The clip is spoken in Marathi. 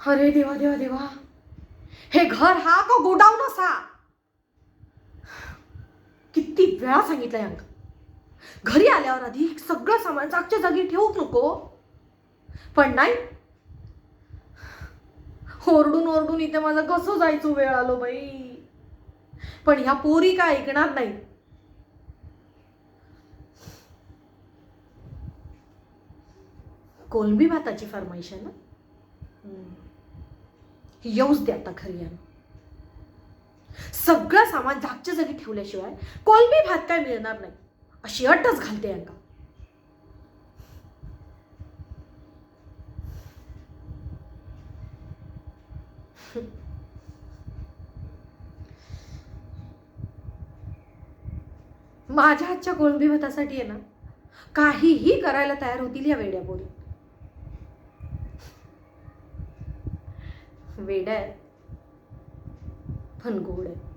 अरे देवा देवा देवा, हे घर हा का गोडाऊन असा? किती वेळा सांगितलंय अंक, घरी आल्यावर आधी सगळं सामान जागच्या जागी ठेवूच नको. पण नाही, ओरडून ओरडून इथे माझं कसं जायचं वेळ आलो बाई. पण ह्या पोरी काय ऐकणार नाही. कोलंबी भाताची फरमाईश आहे ना, येऊच दे आता घरी. सगळं सामान जागच्या जागी ठेवल्याशिवाय कोलंबी भात काय मिळणार नाही अशी अटच घालते अंका. माझ्या हातच्या कोलंबी भातासाठी आहे ना, काहीही करायला तयार होतील या वेड्या पोरी. वेड्या आहेत पण गोड आहे.